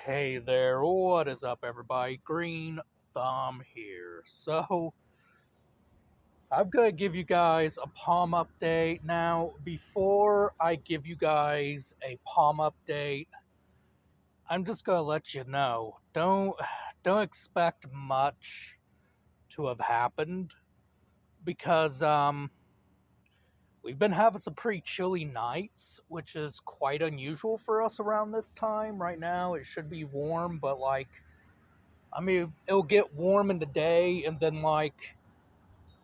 Hey there, what is up, everybody? Green Thumb here. So, I'm gonna give you guys a palm update. Now, before I give you guys a palm update, I'm just gonna let you know don't expect much to have happened because we've been having some pretty chilly nights, which is quite unusual for us around this time. Right now, it should be warm, but I mean, it'll get warm in the day and then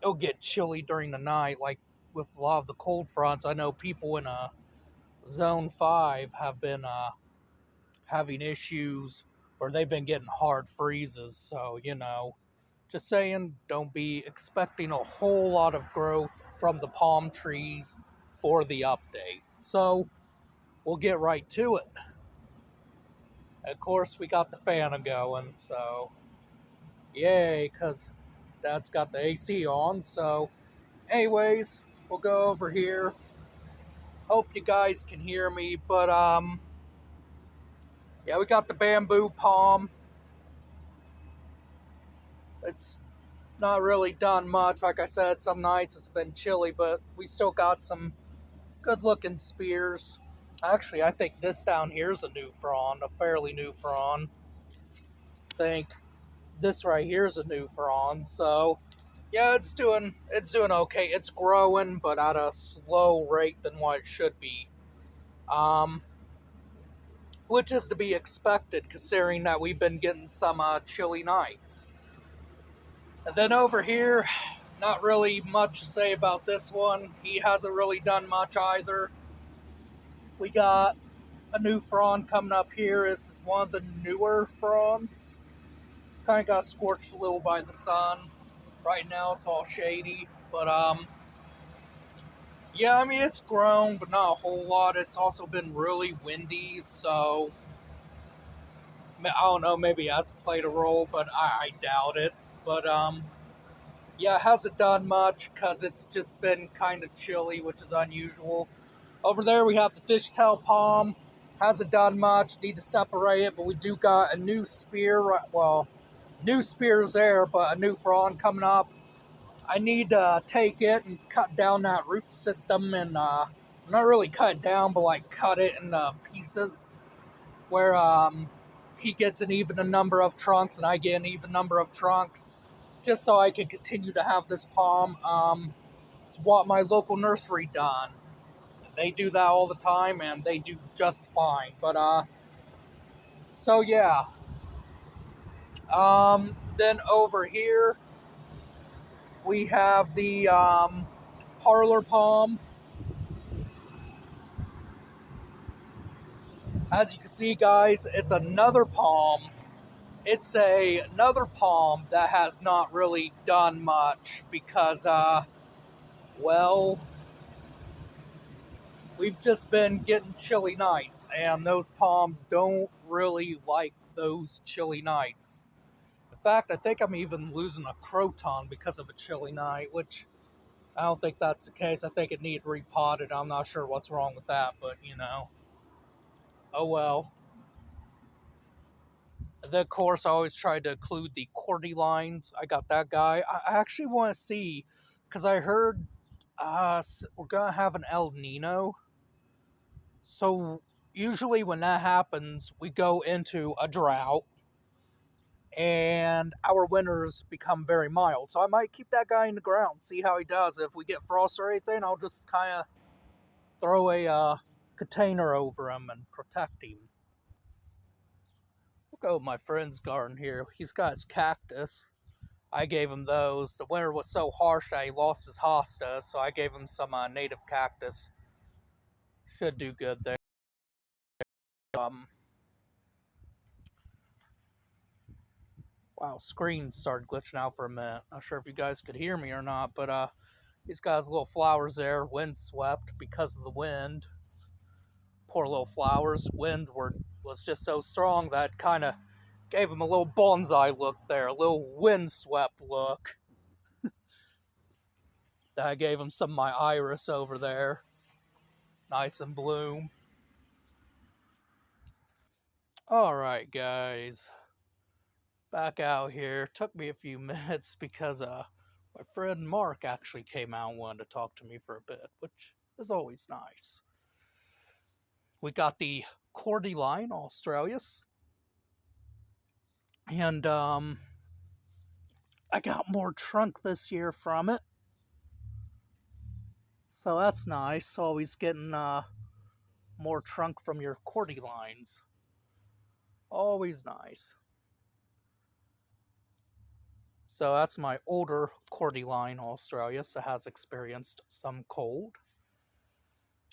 it'll get chilly during the night. Like with a lot of the cold fronts, I know people in zone 5 have been having issues where they've been getting hard freezes. So, just saying, don't be expecting a whole lot of growth from the palm trees for the update. So, we'll get right to it. Of course, we got the fan going, so yay, because Dad's got the AC on. So, anyways, we'll go over here. Hope you guys can hear me, but yeah, we got the bamboo palm. It's not really done much. Like I said, some nights it's been chilly, but we still got some good-looking spears. Actually, I think this down here is a new frond, a fairly new frond. I think this right here is a new frond. So, yeah, it's doing okay. It's growing, but at a slow rate than what it should be. Um, which is to be expected considering that we've been getting some chilly nights. And then over here, not really much to say about this one. He hasn't really done much either. We got a new frond coming up here. This is one of the newer fronds. Kind of got scorched a little by the sun. Right now it's all shady, but yeah, I mean, it's grown, but not a whole lot. It's also been really windy, so I don't know, maybe that's played a role, but I doubt it. But yeah, it hasn't done much because it's just been kind of chilly, which is unusual. Over there we have the fishtail palm. Hasn't done much. Need to separate it, but we do got a new spear. Well, new spears there, but a new frond coming up. I need to take it and cut down that root system and not really cut it down, but like cut it in pieces where he gets an even number of trunks and I get an even number of trunks, just so I can continue to have this palm. It's what my local nursery done. They do that all the time and they do just fine. But so yeah. Then over here we have the parlor palm. As you can see, guys, it's another palm. It's another palm that has not really done much because, well, we've just been getting chilly nights, and those palms don't really like those chilly nights. In fact, I think I'm even losing a croton because of a chilly night, which I don't think that's the case. I think it needed repotted. I'm not sure what's wrong with that, but oh well. And then, of course, I always try to include the Cordylines. I got that guy. I actually want to see, because I heard we're going to have an El Nino. So, usually when that happens, we go into a drought, and our winters become very mild. So, I might keep that guy in the ground, see how he does. If we get frost or anything, I'll just kind of throw a container over him and protect him. We'll go with my friend's garden here. He's got his cactus. I gave him those. The winter was so harsh that he lost his hosta, so I gave him some native cactus. Should do good there. Um, wow, screen started glitching out for a minute. Not sure if you guys could hear me or not, but he's got his little flowers there, windswept because of the wind. Poor little flowers. Was just so strong that kind of gave him a little bonsai look there, a little windswept look. I gave him some of my iris over there, nice and bloom. Alright, guys. Back out here. Took me a few minutes because my friend Mark actually came out and wanted to talk to me for a bit, which is always nice. We got the Cordyline Australis, and I got more trunk this year from it, so that's nice. Always getting more trunk from your Cordylines. Always nice. So that's my older Cordyline Australis that has experienced some cold.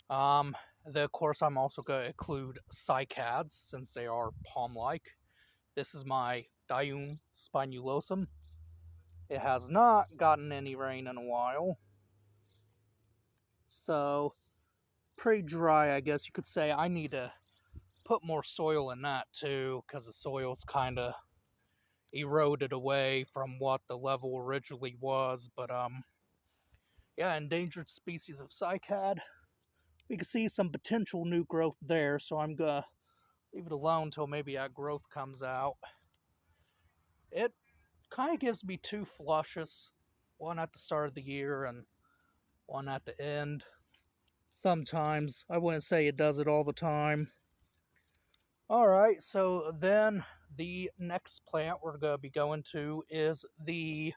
Of course, I'm also going to include cycads since they are palm-like. This is my Dium spinulosum. It has not gotten any rain in a while, so pretty dry, I guess you could say. I need to put more soil in that too, because the soil's kind of eroded away from what the level originally was. But yeah, endangered species of cycad. We can see some potential new growth there, so I'm gonna leave it alone until maybe that growth comes out. It kind of gives me two flushes, one at the start of the year and one at the end. Sometimes. I wouldn't say it does it all the time. Alright, so then the next plant we're going to be going to is the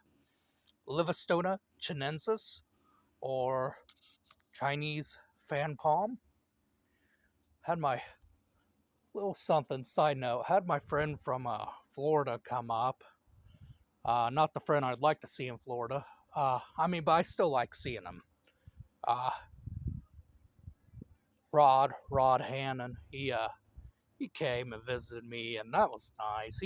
Livistona chinensis, or Chinese fan palm. Had my little something side note, had my friend from Florida come up. Not the friend I'd like to see in Florida. But I still like seeing him. Uh, Rod Hannon. He came and visited me, and that was nice.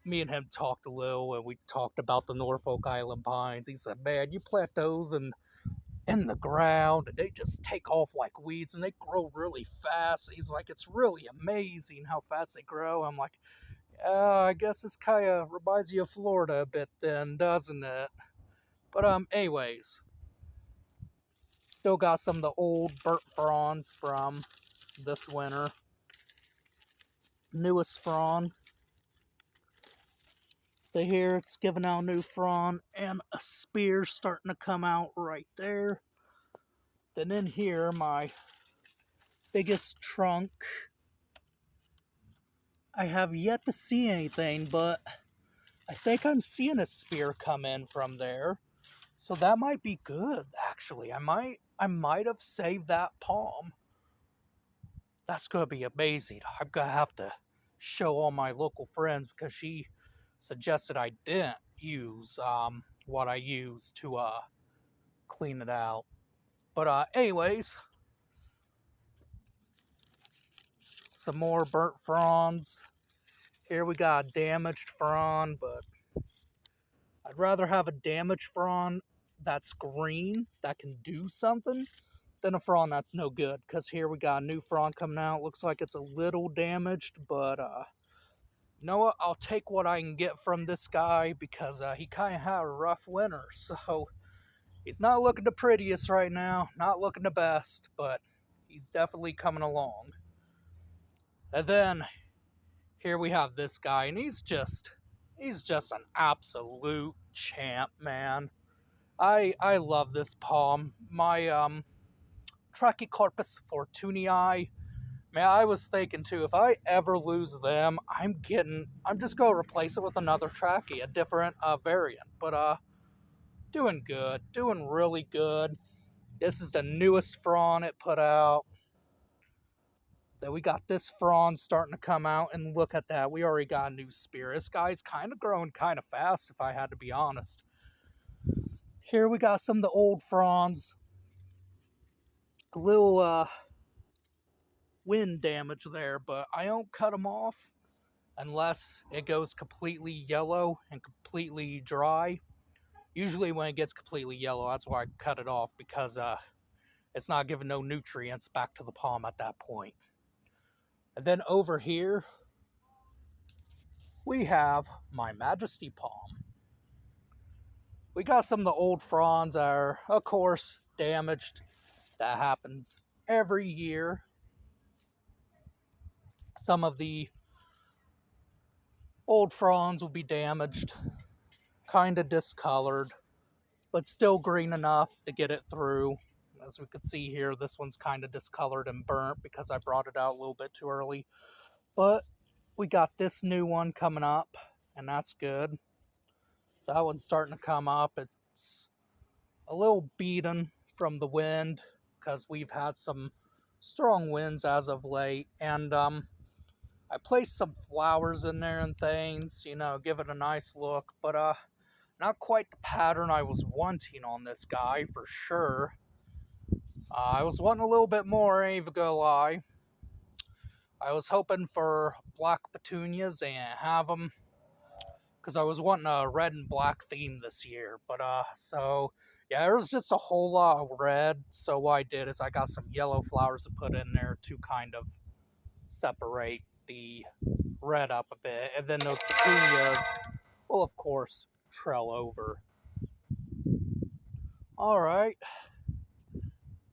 Me and him talked a little, and we talked about the Norfolk Island pines. He said, "Man, you plant those in the ground, and they just take off like weeds, and they grow really fast." He's like, "It's really amazing how fast they grow." I'm like, I guess this kind of reminds you of Florida a bit then, doesn't it? But anyways, still got some of the old burnt fronds from this winter. Newest frond. Here it's giving out a new frond, and a spear starting to come out right there. Then in here, my biggest trunk. I have yet to see anything, but I think I'm seeing a spear come in from there. So that might be good, actually. I might have saved that palm. That's gonna be amazing. I'm gonna have to show all my local friends because she suggested I didn't use what I used to clean it out. But anyways, some more burnt fronds. Here we got a damaged frond, but I'd rather have a damaged frond that's green, that can do something, than a frond that's no good. Because here we got a new frond coming out. Looks like it's a little damaged, but you know what? I'll take what I can get from this guy because he kind of had a rough winter. So he's not looking the prettiest right now, not looking the best, but he's definitely coming along. And then here we have this guy, and he's just an absolute champ, man. I love this palm. My Trachycarpus fortunii. Man, I was thinking too, if I ever lose them, I'm just gonna replace it with another Trachy, a different variant. But doing good, doing really good. This is the newest frond it put out. Then we got this frond starting to come out, and look at that. We already got a new spear. This guy's kind of growing kind of fast, if I had to be honest. Here we got some of the old fronds. A little wind damage there, but I don't cut them off unless it goes completely yellow and completely dry. Usually when it gets completely yellow, that's why I cut it off, because it's not giving no nutrients back to the palm at that point. And then over here, we have my Majesty palm. We got some of the old fronds that are, of course, damaged. That happens every year. some of the old fronds will be damaged, kind of discolored, but still green enough to get it through. As we can see here, this one's kind of discolored and burnt because I brought it out a little bit too early. But we got this new one coming up, and that's good. So that one's starting to come up. It's a little beaten from the wind because we've had some strong winds as of late. And I placed some flowers in there and things, you know, give it a nice look. But not quite the pattern I was wanting on this guy for sure. I was wanting a little bit more, ain't even gonna lie. I was hoping for black petunias and have them because I was wanting a red and black theme this year. But so yeah, there was just a whole lot of red. So what I did is I got some yellow flowers to put in there to kind of separate the red up a bit, and then those petunias will of course trail over. All right,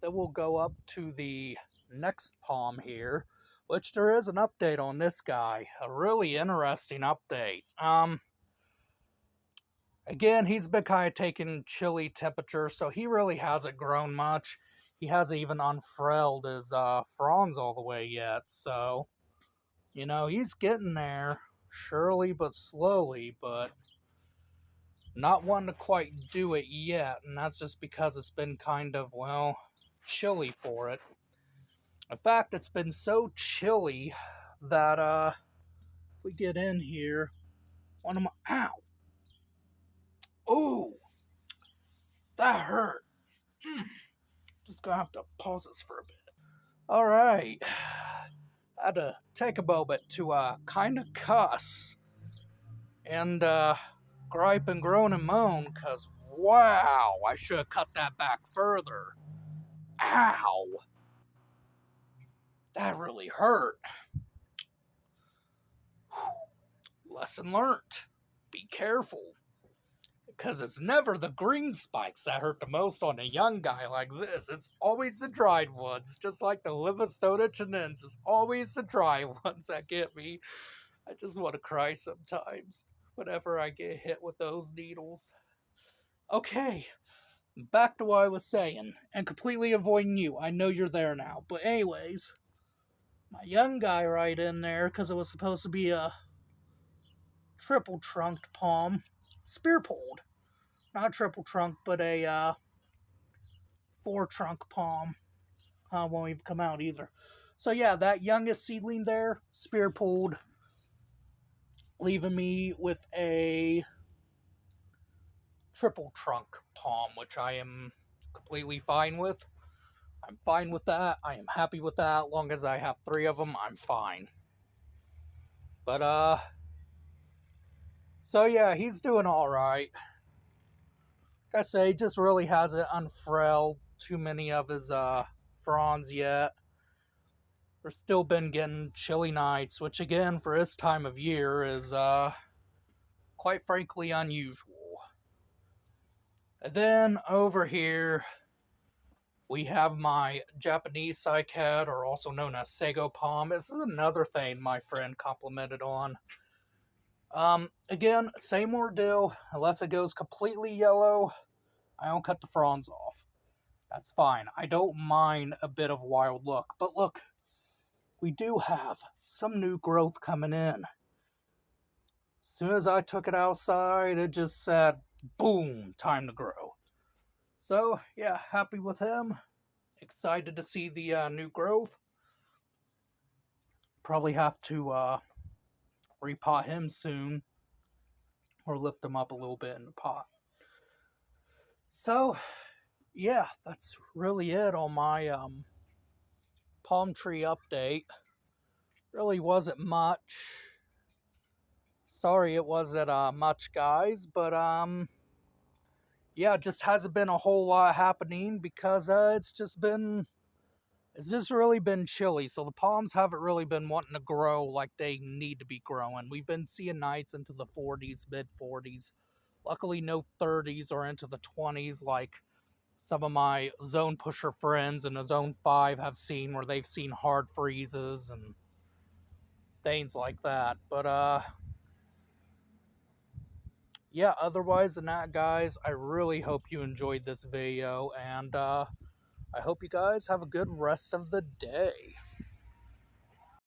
then we'll go up to the next palm here, which there is an update on this guy, a really interesting update. Again, he's been kind of taking chilly temperature, so he really hasn't grown much. He hasn't even unfurled his fronds all the way yet, so, you know, he's getting there, surely but slowly, but not wanting to quite do it yet, and that's just because it's been kind of, well, chilly for it. In fact, it's been so chilly that, if we get in here, one of my, ow! Ooh! That hurt! Just gonna have to pause this for a bit. Alright. I had to take a moment to, kind of cuss. And, gripe and groan and moan, because, wow, I should have cut that back further. Ow! That really hurt. Lesson learned. Be careful. Because it's never the green spikes that hurt the most on a young guy like this. It's always the dried ones. Just like the Livistona chinensis. It's always the dry ones that get me. I just want to cry sometimes whenever I get hit with those needles. Okay, back to what I was saying. And completely avoiding you. I know you're there now. But anyways, my young guy right in there, because it was supposed to be a triple trunked palm, spear pulled. Not a triple trunk, but a 4-trunk palm. Won't even come out either. So yeah, that youngest seedling there, spear pulled, leaving me with a triple trunk palm, which I am completely fine with. I'm fine with that. I am happy with that. As long as I have 3 of them, I'm fine. But, so yeah, he's doing alright. Like I say, he just really hasn't unfurled too many of his, fronds yet. We're still been getting chilly nights, which again, for this time of year, is, quite frankly unusual. And then, over here, we have my Japanese cycad, or also known as sago palm. This is another thing my friend complimented on. Again, same ordeal. Unless it goes completely yellow, I don't cut the fronds off. That's fine. I don't mind a bit of wild look. But look, we do have some new growth coming in. As soon as I took it outside, it just said, boom, time to grow. So, yeah, happy with him. Excited to see the new growth. Probably have to repot him soon. Or lift him up a little bit in the pot. So, yeah, that's really it on my palm tree update. Really wasn't much. Sorry it wasn't much, guys, but yeah, just hasn't been a whole lot happening because it's just really been chilly. So the palms haven't really been wanting to grow like they need to be growing. We've been seeing nights into the 40s, mid 40s. Luckily, no 30s or into the 20s like some of my zone pusher friends in the zone 5 have seen, where they've seen hard freezes. And things like that. But yeah, otherwise than that, guys, I really hope you enjoyed this video, and I hope you guys have a good rest of the day.